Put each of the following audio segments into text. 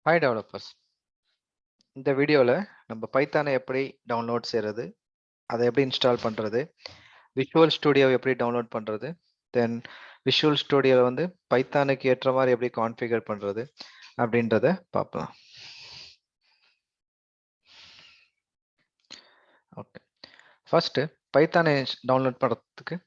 Hi developers. இந்த வீடியோல நம்ம பைத்தானை எப்படி டவுன்லோட் செய்யறது, அதை எப்படி இன்ஸ்டால் பண்றது, விஷுவல் ஸ்டுடியோ எப்படி டவுன்லோட் பண்றது, தென் விஷுவல் ஸ்டுடியோல வந்து பைத்தானுக்கு ஏற்ற மாதிரி எப்படி கான்ஃபிகர் பண்றது அப்படின்றத பார்க்கலாம். ஓகே, ஃபர்ஸ்ட் பைத்தானை டவுன்லோட் பண்றதுக்கு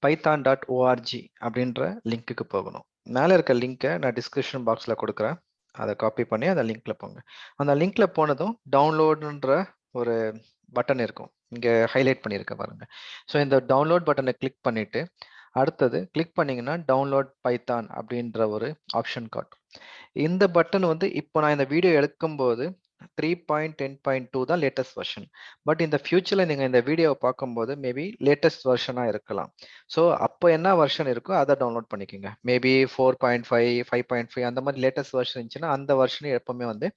python.org அப்படின்ற லிங்க்குக்கு போகணும். மேலே இருக்க லிங்கை நான் டிஸ்கிரிப்ஷன் பாக்ஸில் கொடுக்குறேன். அதை காப்பி பண்ணி அந்த லிங்க்ல போங்க. அந்த லிங்க்ல போனதும் டவுன்லோடுன்ற ஒரு பட்டன் இருக்கும். இங்கே ஹைலைட் பண்ணியிருக்க பாருங்க. ஸோ இந்த டவுன்லோட் பட்டனை கிளிக் பண்ணிட்டு அடுத்தது கிளிக் பண்ணீங்கன்னா டவுன்லோட் பைத்தான் அப்படின்ற ஒரு ஆப்ஷன் காட்டும். இந்த பட்டன் வந்து இப்போ நான் இந்த வீடியோ எடுக்கும்போது 3.10.2 தான் லேட்டஸ்ட் வெர்ஷன். பட் இந்த ஃபியூச்சர்ல நீங்க இந்த வீடியோவை பார்க்கும்போது மேபி லேட்டஸ்ட் வெர்ஷனா இருக்கலாம். ஸோ அப்போ என்ன வெர்ஷன் இருக்கோ அதை டவுன்லோட் பண்ணிக்கோங்க. மேபி 4.5, 5.5 அந்த மாதிரி லேட்டஸ்ட் வெர்ஷன் இருந்துச்சுன்னா அந்த வெர்ஷனை எப்பவுமே வந்து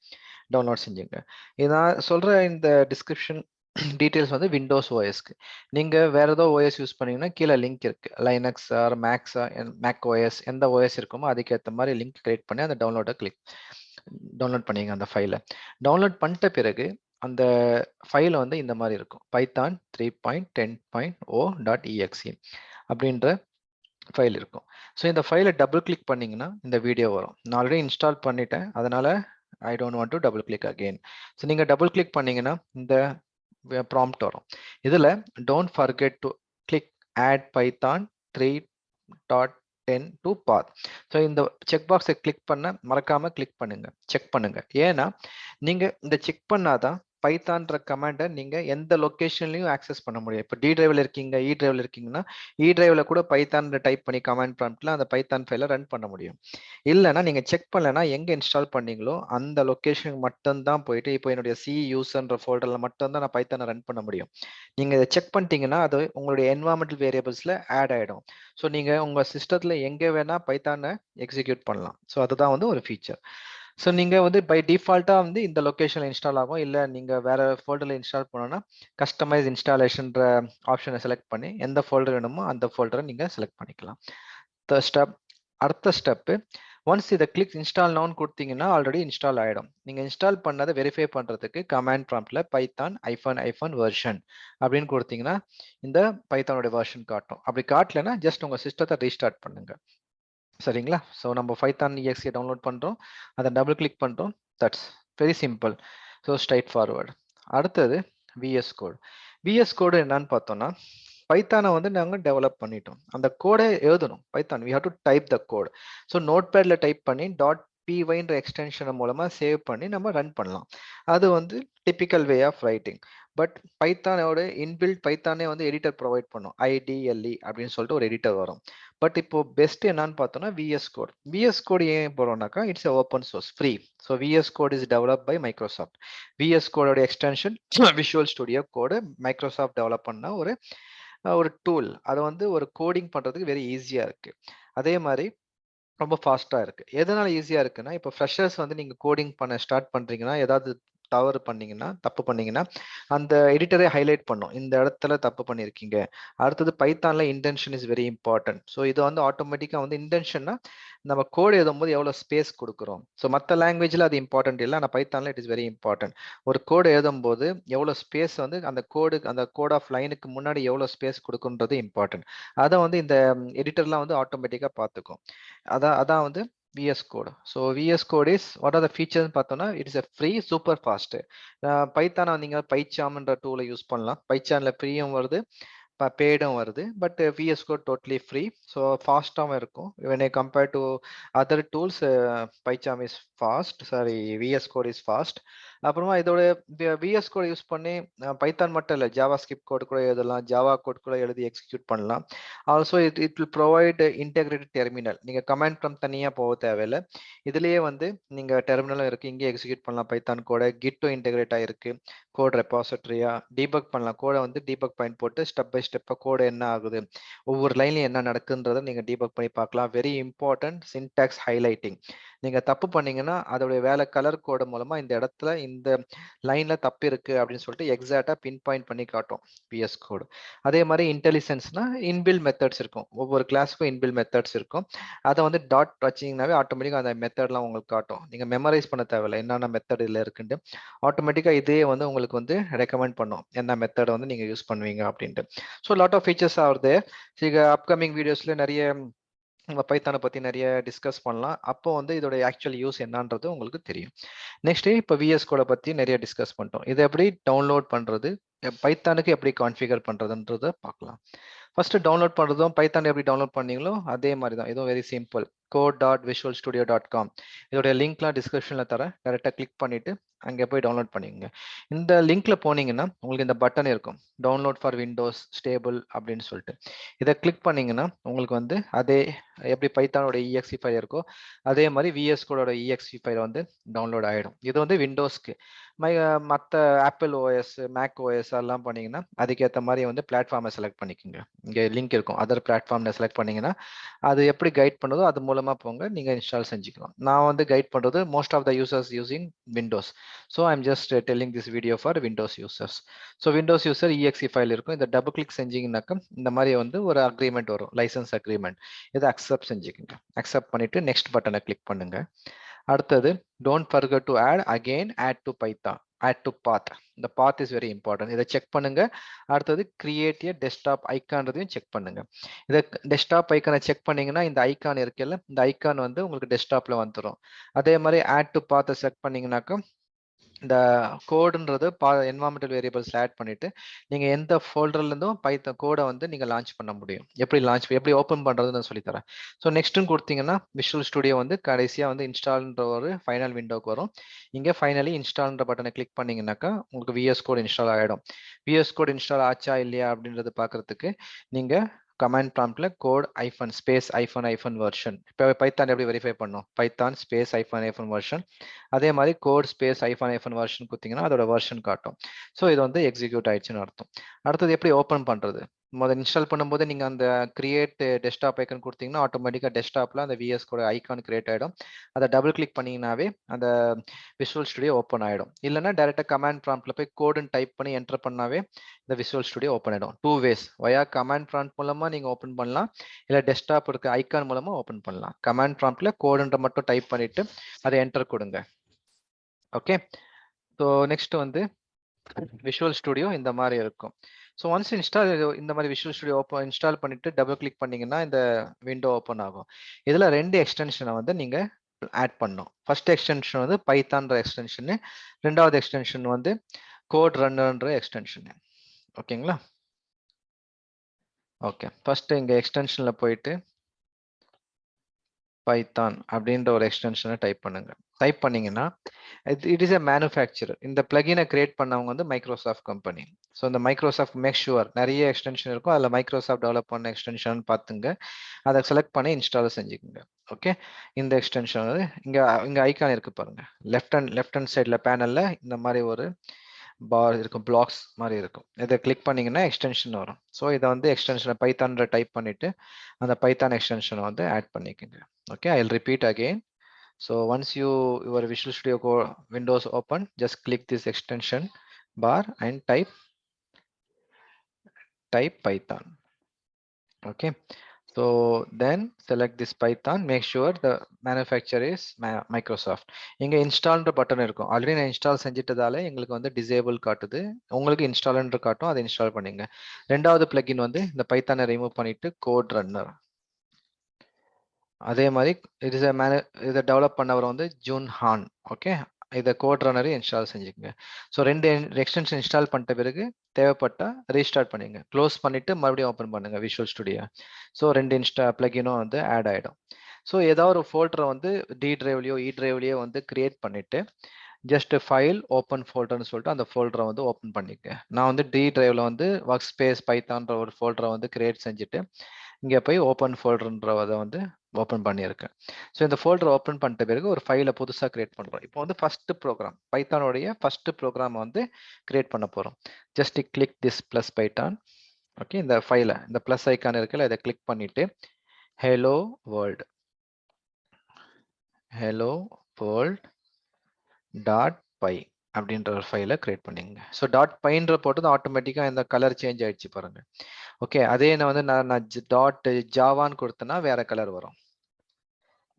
டவுன்லோட் செஞ்சுங்க. நான் சொல்ற இந்த டிஸ்கிரிப்ஷன் டீடைல்ஸ் வந்து விண்டோஸ் ஓஎஸ்க்கு. நீங்க வேற ஏதோ ஓஎஸ் யூஸ் பண்ணீங்கன்னா கீழே லிங்க் இருக்கு. லைனக்ஸ் ஆர் மேக்ஸா, மேக் ஓஎஸ் எந்த ஓஎஸ் இருக்குமோ அதுக்கேற்ற மாதிரி லிங்க் கிரியேட் பண்ணி அந்த டவுன்லோட் பண்ணிங்க அந்த ஃபைலை. டவுன்லோட் பண்ணிட்ட பிறகு அந்த ஃபைல் வந்து இந்த மாதிரி இருக்கும். பைத்தான் 3.10.0.exe அப்படின்ற ஃபைல் இருக்கும். ஸோ இந்த ஃபைலை டபுள் கிளிக் பண்ணீங்கன்னா இந்த வீடியோ வரும். நான் ஆல்ரெடி இன்ஸ்டால் பண்ணிட்டேன், அதனால I don't want to double click again. So நீங்கள் டபுள் கிளிக் பண்ணீங்கன்னா இந்த ப்ராம்ப்ட் வரும். இதில் don't forget to click add Python 3.10 to path. So இந்த செக் பாக்ஸை கிளிக் பண்ண மறக்காம கிளிக் பண்ணுங்க, செக் பண்ணுங்க. ஏன்னா நீங்க இந்த செக் பண்ணாதான் பைத்தான்ற கமாண்டை நீங்க எந்த லொகேஷன்லயும் ஆக்சஸ் பண்ண முடியும். இப்போ டி டிரைவ்ல இருக்கீங்க, இ டிரைவ்ல இருக்கீங்கன்னா இ டிரைவ்ல கூட பைத்தான் டைப் பண்ணி கமாண்ட் ப்ராம்ப்ட்ல அந்த பைத்தான் ஃபைலை ரன் பண்ண முடியும். இல்லைன்னா நீங்க செக் பண்ணலன்னா எங்க இன்ஸ்டால் பண்ணீங்களோ அந்த லொகேஷன் மட்டும்தான் போயிட்டு இப்போ என்னுடைய சி யூஸ்ன்ற ஃபோல்டர்ல மட்டும்தான் நான் பைத்தானை ரன் பண்ண முடியும். நீங்க இதை செக் பண்ணிட்டீங்கன்னா அது உங்களுடைய என்வரான்மெண்டல் வேரியபிள்ஸ்ல ஆட் ஆயிடும். ஸோ நீங்க உங்க சிஸ்டத்துல எங்க வேணா பைத்தானை எக்ஸிக்யூட் பண்ணலாம். ஸோ அதுதான் வந்து ஒரு ஃபீச்சர். ஸோ நீங்க வந்து பை டிஃபால்ட்டா வந்து இந்த லொகேஷன்ல இன்ஸ்டால் ஆகும். இல்ல நீங்க வேற ஃபோல்டர்ல இன்ஸ்டால் பண்ணணும்னா கஸ்டமைஸ் இன்ஸ்டாலேஷன்ற ஆப்ஷனை செலக்ட் பண்ணி எந்த ஃபோல்டர் வேணுமோ அந்த ஃபோல்டரை நீங்க செலக்ட் பண்ணிக்கலாம். ஸ்டெப் அடுத்த ஸ்டெப்பு, ஒன்ஸ் இதை கிளிக் இன்ஸ்டால் நவுன்னு கொடுத்தீங்கன்னா ஆல்ரெடி இன்ஸ்டால் ஆயிடும். நீங்க இன்ஸ்டால் பண்ணதை வெரிஃபை பண்றதுக்கு கமாண்ட் ப்ராம்ப்ட்ல பைத்தான் ஐஃபன் வெர்ஷன் அப்படின்னு கொடுத்தீங்கன்னா இந்த பைத்தானோட வெர்ஷன் காட்டும். அப்படி காட்டலைன்னா ஜஸ்ட் உங்க சிஸ்டத்தை ரீஸ்டார்ட் பண்ணுங்க. சரிங்களா? ஸோ நம்ம பைத்தான் exe டவுன்லோட் பண்றோம், அதை டபுள் கிளிக் பண்றோம். That's very simple. So straight forward. அடுத்தது விஎஸ் கோட். விஎஸ் கோடு என்னன்னு பார்த்தோம்னா பைத்தானை வந்து நாங்கள் டெவலப் பண்ணிட்டோம். அந்த கோடை எழுதணும். Python we have to type the code. So நோட்பேட்ல டைப் பண்ணி .pyன்ற எக்ஸ்டென்ஷன் மூலமா சேவ் பண்ணி நம்ம ரன் பண்ணலாம். அது வந்து typical way of writing. But பைத்தானோட இன்பில்ட் பைத்தானே வந்து எடிட்டர் ப்ரொவைட் பண்ணும். IDLE அப்படின்னு சொல்லிட்டு ஒரு எடிட்டர் வரும். பட் இப்போ பெஸ்ட் என்னன்னு பார்த்தோம்னா விஎஸ் கோட். விஎஸ் கோட் ஏன் போறோம்னாக்கா it's open source free. So VS code is develop by Microsoft. VS கோடோட extension visual studio code Microsoft develop பண்ண ஒரு டூல். அதை வந்து ஒரு கோடிங் பண்றதுக்கு வெரி ஈஸியா இருக்கு. அதே மாதிரி ரொம்ப ஃபாஸ்டா இருக்கு. எதனால ஈஸியா இருக்குன்னா இப்போ ஃப்ரெஷர்ஸ் வந்து நீங்க கோடிங் பண்ண ஸ்டார்ட் பண்றீங்கன்னா ஏதாவது தப்பு பண்ணீங்கன்னா அந்த எடிட்டரே ஹைலைட் பண்ணும். இந்த இடத்துல தப்பு பண்ணியிருக்கீங்க. அடுத்தது பைத்தான்ல intention is very important. So இது வந்து ஆட்டோமேட்டிக்கா வந்து இன்டென்ஷன்னா நம்ம கோட் எழுதும்போது எவ்வளவு ஸ்பேஸ் கொடுக்குறோம். ஸோ மற்ற லாங்குவேஜ்ல அது இம்பார்ட்டன்ட் இல்லை, ஆனால் பைத்தான்ல இட் இஸ் வெரி இம்பார்ட்டன்ட். ஒரு கோடு எழுதும்போது எவ்வளவு ஸ்பேஸ் வந்து அந்த கோட் ஆஃப் லைனுக்கு முன்னாடி எவ்வளவு ஸ்பேஸ் கொடுக்குன்றது இம்பார்ட்டன்ட். அதை வந்து இந்த எடிட்டர்லாம் வந்து ஆட்டோமேட்டிக்கா பார்த்துக்கும். அதான் வந்து VS code. So VS code is what are the features பார்த்தோம்னா it is a free super fast. பைத்தானை நீங்க பைச்சாம்ன்ற டூலை யூஸ் பண்ணலாம். பைச்சான்ல ஃப்ரீயும் வருது, பேடும் வருது. But VS code totally free. So ஃபாஸ்ட்டாகவும் இருக்கும். when I compare to other tools, பைச்சாம் is fast, sorry VS code is fast. அப்புறமா இதோட விஎஸ் கோட் யூஸ் பண்ணி பைத்தான் மட்டும் இல்லை, ஜாவா ஸ்கிரிப்ட் கோட் கூட எழுதலாம், ஜாவா கோட் கூட எழுதி எக்ஸிக்யூட் பண்ணலாம். Also it will provide integrated terminal. நீங்க கமாண்ட் ப்ராம்ப்ட் தனியாக போக தேவையில்லை. இதுலயே வந்து நீங்க டெர்மினலும் இருக்கு, இங்கே எக்ஸிக்யூட் பண்ணலாம் பைத்தான் கோட. கிட்டும் இன்டெகிரேட் ஆயிருக்கு. கோட் ரெபாசிட்டரியா டீபக் பண்ணலாம். கோடை வந்து டீபக் பாயிண்ட் போட்டு ஸ்டெப் பை ஸ்டெப்பா கோடு என்ன ஆகுது, ஒவ்வொரு லைன்லயும் என்ன நடக்குன்றத நீங்க டீபக் பண்ணி பார்க்கலாம். Very important syntax highlighting. நீங்க தப்பு பண்ணீங்கன்னா அதோடைய வேலை கலர் கோடு மூலமா இந்த இடத்துல இந்த லைன்ல தப்பு இருக்கு அப்படின்னு சொல்லிட்டு எக்ஸாக்டா பின் பாயிண்ட் பண்ணி காட்டும் பிஎஸ் கோடு. அதே மாதிரி இன்டெலிஜென்ஸ்னா இன்பில் மெத்தட்ஸ் இருக்கும். ஒவ்வொரு கிளாஸுக்கும் இன்பில் மெத்தட்ஸ் இருக்கும். அதை வந்து டாட் வச்சிங்கனாவே ஆட்டோமேட்டிக்காக அந்த மெத்தட்லாம் உங்களுக்கு காட்டும். நீங்க மெமரைஸ் பண்ண தேவையில்லை என்னென்ன மெத்தட் இதில் இருக்குன்ட்டு. ஆட்டோமேட்டிக்காக இதே வந்து உங்களுக்கு வந்து ரெக்கமெண்ட் பண்ணும் என்ன மெத்தட் வந்து நீங்க யூஸ் பண்ணுவீங்க அப்படின்ட்டு. ஸோ லாட் ஆஃப் ஃபீச்சர்ஸ் ஆகுது. இக அப்கமிங் வீடியோஸ்ல நிறைய நம்ம பைத்தானை பத்தி நிறைய டிஸ்கஸ் பண்ணலாம். அப்போ வந்து இதோட ஆக்சுவல் யூஸ் என்னன்றது உங்களுக்கு தெரியும். நெக்ஸ்ட் இப்போ விஎஸ் கோட பத்தி நிறைய டிஸ்கஸ் பண்ணிட்டோம். இதை எப்படி டவுன்லோட் பண்றது, பைத்தானுக்கு எப்படி கான்ஃபிகர் பண்றதுன்றத பார்க்கலாம். ஃபர்ஸ்ட் டவுன்லோட் பண்றதும் பைத்தான் எப்படி டவுன்லோட் பண்ணீங்களோ அதே மாதிரி தான். இதுவும் வெரி சிம்பிள். code.visualstudio.com இதோட லிங்க்லாம் டிஸ்கிரிப்ஷன்ல தரேன். டேரக்டா கிளிக் பண்ணிட்டு அங்கே போய் டவுன்லோட் பண்ணிக்கங்க. இந்த லிங்க்ல போனீங்கன்னா உங்களுக்கு இந்த பட்டன் இருக்கும், டவுன்லோட் ஃபார் விண்டோஸ் ஸ்டேபிள் அப்படின்னு சொல்லிட்டு. இதை கிளிக் பண்ணீங்கன்னா உங்களுக்கு வந்து அதே எப்படி பைத்தானோட EXE ஃபைல் இருக்கோ அதே மாதிரி விஎஸ் கோடோட EXE ஃபைல் வந்து டவுன்லோட் ஆகிடும். இது வந்து விண்டோஸ்க்கு. மற்ற ஆப்பிள் ஓஎஸ் மேக் ஓஎஸ் எல்லாம் பண்ணீங்கன்னா அதுக்கேற்ற மாதிரி வந்து பிளாட்ஃபார்மை செலக்ட் பண்ணிக்கோங்க. இங்கே லிங்க் இருக்கும், அதர் பிளாட்ஃபார்ம்ல செலக்ட் பண்ணீங்கன்னா அது எப்படி கைட் பண்ணுதோ அது மூலமா போங்க, நீங்க இன்ஸ்டால் செஞ்சுக்கலாம். நான் வந்து கைட் பண்றது most of the users using Windows. So I'm just telling this video for Windows users. So Windows user EXE file இருக்கும். இந்த டபுள் கிளிக் செஞ்சீங்கன்னாக்கா இந்த மாதிரி வந்து ஒரு அக்ரிமெண்ட் வரும், லைசன்ஸ் அக்ரிமெண்ட். இதை அக்செப்ட் செஞ்சுக்கோங்க. அக்செப்ட் பண்ணிட்டு நெக்ஸ்ட் பட்டனை கிளிக் பண்ணுங்க. அடுத்தது don't forget to add again add to python, add to path. இந்த பாத் இஸ் வெரி இம்பார்ட்டன்ட். இதை செக் பண்ணுங்க. அடுத்தது கிரியேட் எ டெஸ்க்டாப் ஐக்கான்றதையும் செக் பண்ணுங்க. இதை டெஸ்க்டாப் ஐக்கானை செக் பண்ணீங்கன்னா இந்த ஐக்கான் இருக்குல்ல, இந்த ஐக்கான் வந்து உங்களுக்கு டெஸ்க்டாப்ல வந்துடும். அதே மாதிரி ஆட் டு பாத்தை செக் பண்ணீங்கன்னாக்கா இந்த கோடுன்றது என்வாரன்மெண்டல் வேரியபிள்ஸ்ல ஆட் பண்ணிட்டு நீங்க எந்த ஃபோல்டர்ல இருந்தும் பைத்தன் கோடை வந்து நீங்க லான்ச் பண்ண முடியும். எப்படி ஓப்பன் பண்றதுன்னு நான் சொல்லித்தரேன். ஸோ நெக்ஸ்ட்னு கொடுத்தீங்கன்னா விஷுவல் ஸ்டுடியோ வந்து கடைசியா வந்து இன்ஸ்டால்ன்ற ஒரு ஃபைனல் விண்டோக்கு வரும். இங்க ஃபைனலி இன்ஸ்டால்ன்ற பட்டனை கிளிக் பண்ணீங்கன்னாக்கா உங்களுக்கு விஎஸ் கோட் இன்ஸ்டால் ஆகிடும். விஎஸ் கோட் இன்ஸ்டால் ஆச்சா இல்லையா அப்படின்றத பாக்குறதுக்கு நீங்க கமாண்ட் ப்ராம்ப்ட்ல code hyphen space hyphen hyphen version. இப்போ பைத்தான் எப்படி வெரிஃபை பண்ணும், Python space hyphen hyphen version. அதே மாதிரி code space hyphen hyphen version கொடுத்தீங்கன்னா அதோட வெர்ஷன் காட்டும். ஸோ இது வந்து எக்ஸிக்யூட் ஆயிடுச்சுன்னு அர்த்தம். அடுத்தது எப்படி ஓப்பன் பண்றது, முதல்ல இன்ஸ்டால் பண்ணும்போது நீங்க அந்த கிரியேட் டெஸ்க்டாப் ஐக்கன் கொடுத்தீங்கன்னா ஆட்டோமேட்டிக்கா டெஸ்க்டாப்ல அந்த விஎஸ் கோட ஐக்கான் கிரியேட் ஆயிடும். அதை டபுள் கிளிக் பண்ணீங்கன்னாவே அந்த விஷுவல் ஸ்டுடியோ ஓப்பன் ஆயிடும். இல்லைன்னா டைரக்டா கமாண்ட் ப்ராம்ப்ட்ல போய் கோடுன்னு டைப் பண்ணி என்டர் பண்ணாவே இந்த விஷுவல் ஸ்டுடியோ ஓப்பன் ஆயிடும். 2 ways, வயா கமாண்ட் ப்ராம்ப்ட் மூலமா நீங்க ஓப்பன் பண்ணலாம், இல்ல டெஸ்க்டாப் இருக்க ஐக்கான் மூலமா ஓப்பன் பண்ணலாம். கமாண்ட் ப்ராம்ப்ட்ல கோடுன்ற மட்டும் டைப் பண்ணிட்டு அதை என்டர் கொடுங்க. ஓகே. ஸோ நெக்ஸ்ட் வந்து விஷுவல் ஸ்டுடியோ இந்த மாதிரி இருக்கும். ஸோ ஒன்ஸ் இந்த மாதிரி விஷுவல் ஸ்டுடியோ ஓப்பன் இன்ஸ்டால் பண்ணிட்டு டபுள் கிளிக் பண்ணீங்கன்னா இந்த விண்டோ ஓப்பன் ஆகும். இதுல 2 எக்ஸ்டென்ஷனை வந்து நீங்க ஆட் பண்ணும். ஃபர்ஸ்ட் எக்ஸ்டென்ஷன் வந்து பைத்தான்ற எக்ஸ்டென்ஷன், ரெண்டாவது எக்ஸ்டென்ஷன் வந்து கோட் ரன்னர்ன்ற எக்ஸ்டென்ஷன். ஓகேங்களா? ஓகே. ஃபர்ஸ்ட் இங்க எக்ஸ்டென்ஷன்ல போயிட்டு பைத்தான் அப்படின்ற ஒரு எக்ஸ்டென்ஷனை டைப் பண்ணுங்க. டைப் பண்ணீங்கன்னா இட் இஸ் எ மேனுஃபேக்சரர். இந்த பிளகினை கிரியேட் பண்ணவங்க வந்து மைக்ரோசாஃப்ட் கம்பெனி. ஸோ இந்த மைக்ரோசாஃப்ட் மேக் ஷுவர் நிறைய எக்ஸ்டென்ஷன் இருக்கும், அதில் மைக்ரோசாஃப்ட் டெவலப் பண்ண எக்ஸ்டென்ஷன் பார்த்துங்க. அதை செலக்ட் பண்ணி இன்ஸ்டால் செஞ்சுக்கோங்க. ஓகே. இந்த எக்ஸ்டென்ஷன் வந்து இங்க ஐக்கான் இருக்கு பாருங்க, லெஃப்ட் ஹேண்ட் சைட்ல பேனல்ல இந்த மாதிரி ஒரு பார் இருக்கும், பிளாக்ஸ் மாதிரி இருக்கும். இதை கிளிக் பண்ணீங்கன்னா எக்ஸ்டென்ஷன் வரும். ஸோ இதை வந்து எக்ஸ்டென்ஷனை பைத்தான்ற டைப் பண்ணிட்டு அந்த பைத்தான் எக்ஸ்டென்ஷனை வந்து ஆட் பண்ணிக்கோங்க. Okay. I will repeat again. So once your Visual Studio windows open, just click this extension bar and type Python. Okay. So then select this Python. Make sure the manufacturer is Microsoft. இங்க இன்ஸ்டால்ன்ற button இருக்கும். Already நான் install செஞ்சிட்டதால எங்களுக்கு வந்து disable காட்டுது. உங்களுக்கு இன்ஸ்டால்ன்ற காட்டும், அதை install பண்ணுங்க. ரெண்டாவது பிளகின் வந்து இந்த பைத்தானை ரிமூவ் பண்ணிட்டு கோட் ரன்னர். அதே மாதிரி இதை டெவலப் பண்ணவர் வந்து ஜூன் ஹான். ஓகே. இதை கோட் ரன்னரை இன்ஸ்டால் செஞ்சுக்கோங்க. ஸோ 2 எக்ஸ்டென்ஷன் இன்ஸ்டால் பண்ணிட்ட பிறகு தேவைப்பட்டா ரீஸ்டார்ட் பண்ணிங்க, க்ளோஸ் பண்ணிட்டு மறுபடியும் ஓப்பன் பண்ணுங்க விஷுவல் ஸ்டுடியோ. ஸோ 2 பிளகினும் வந்து ஆட் ஆகிடும். ஸோ ஏதாவது ஒரு ஃபோல்டரை வந்து டி டிரைவ்லையோ இ டிரைவ்லையோ வந்து கிரியேட் பண்ணிட்டு ஜஸ்ட் ஃபைல் ஓப்பன் ஃபோல்டர்னு சொல்லிட்டு அந்த ஃபோல்டரை வந்து ஓப்பன் பண்ணிக்க. நான் வந்து டி டிரைவ்ல வந்து ஒர்க் ஸ்பேஸ் பைத்தான்ற ஒரு ஃபோல்டரை வந்து கிரியேட் செஞ்சுட்டு இங்கே போய் ஓப்பன் ஃபோல்டர்ன்றதை வந்து ஓப்பன் பண்ணியிருக்கேன். ஸோ இந்த ஃபோல்டர் ஓப்பன் பண்ணிட்ட பிறகு ஒரு ஃபைலை புதுசாக கிரியேட் பண்ணுறோம். இப்போ வந்து ஃபர்ஸ்ட் ப்ரோக்ராம் பைத்தானுடைய ஃபர்ஸ்ட் ப்ரோக்ராம் வந்து கிரியேட் பண்ண போகிறோம். Just click this plus Python. Okay, இந்த ஃபைலை இந்த ப்ளஸ் ஐக்கான் இருக்குல்ல, இதை கிளிக் பண்ணிட்டு ஹலோ வேர்ல்ட் டாட் பை அப்படின்ற ஒரு ஃபைலை கிரியேட் பண்ணிங்க. ஸோ டாட் பைன்ற போட்டது ஆட்டோமேட்டிக்காக இந்த கலர் சேஞ்ச் ஆயிடுச்சு பாருங்க. ஓகே, அதே நான் டாட் ஜாவான்னு கொடுத்தேன்னா வேற கலர் வரும்.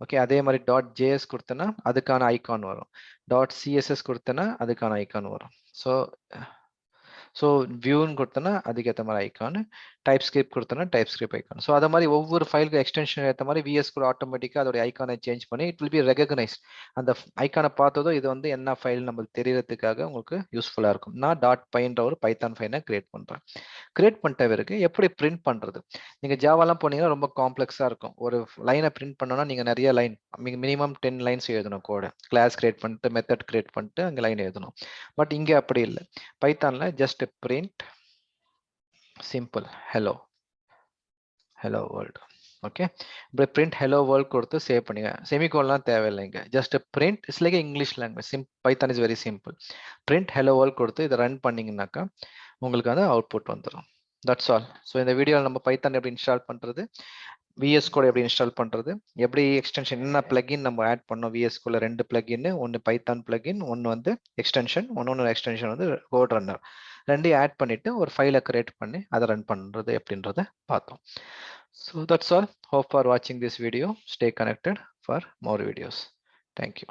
ஓகே, அதே மாதிரி டாட் ஜேஎஸ் கொடுத்தேன்னா அதுக்கான ஐகான் வரும். டாட் சிஎஸ்எஸ் கொடுத்தேன்னா அதுக்கான ஐகான் வரும். ஸோ வியூன்னு கொடுத்தோன்னா அதுக்கேற்ற மாதிரி ஐக்கான், டைப் ஸ்கிரிப்ட் கொடுத்தோன்னா டைப் ஸ்கிரிப்ட் ஐக்கான். ஸோ அதை மாதிரி ஒவ்வொரு ஃபைலுக்கு எக்ஸ்டென்ஷன் ஏற்ற மாதிரி விஎஸ் கூட ஆட்டோமேட்டிக்காக அதோட ஐக்கானை சேஞ்ச் பண்ணி இட் வில் பி ரெகக்னைஸ். அந்த ஐக்கானை பார்த்ததோ இது வந்து என்ன ஃபைல் நம்மளுக்கு தெரியறதுக்காக உங்களுக்கு யூஸ்ஃபுல்லாக இருக்கும். நான் டாட் பைன்ற ஒரு பைத்தான் ஃபைலை கிரியேட் பண்ணுறேன். கிரியேட் பண்ணிட்ட பிறகு எப்படி பிரிண்ட் பண்ணுறது? நீங்கள் ஜாவாலாம் போனீங்கன்னா ரொம்ப காம்ப்ளெக்ஸாக இருக்கும். ஒரு லைனை பிரிண்ட் பண்ணோன்னா நீங்கள் நிறைய லைன் மினிமம் 10 லைன்ஸ் எழுதணும் கோடு. கிளாஸ் கிரியேட் பண்ணிட்டு மெத்தட் கிரியேட் பண்ணிட்டு அங்கே லைன் எழுதணும். பட் இங்கே அப்படி இல்லை. பைத்தான்ல just print simple hello world. Okay, இப்படி பிரிண்ட் ஹலோ வேர்ல்ட் கொடுத்து சேவ் பண்ணுங்க. செமிகோல்லாம் தேவையில்லைங்க. Just print it's like English language. Python is very simple. Print hello world கொடுத்து இதை ரன் பண்ணீங்கன்னாக்கா உங்களுக்கு வந்து அவுட்புட் வந்துடும். That's all. ஸோ இந்த வீடியோவில் நம்ம பைத்தான் எப்படி இன்ஸ்டால் பண்ணுறது, விஎஸ் கோட் எப்படி இன்ஸ்டால் பண்ணுறது, எப்படி எக்ஸ்டென்ஷன் என்ன பிளகின் நம்ம ஆட் பண்ணோம். விஎஸ் கோட்ல 2 பிளகின், ஒன்று பைத்தான் பிளகின், ஒன்று வந்து எக்ஸ்டென்ஷன், ஒன்று எக்ஸ்டென்ஷன் வந்து கோட் ரன்னர். ரெண்டையும் ஆட் பண்ணிட்டு ஒரு ஃபைலை கிரியேட் பண்ணி அதை ரன் பண்ணுறது எப்படின்றத பார்த்தோம். So that's all. Hope for வாட்சிங் this video. Stay connected for more videos. Thank you.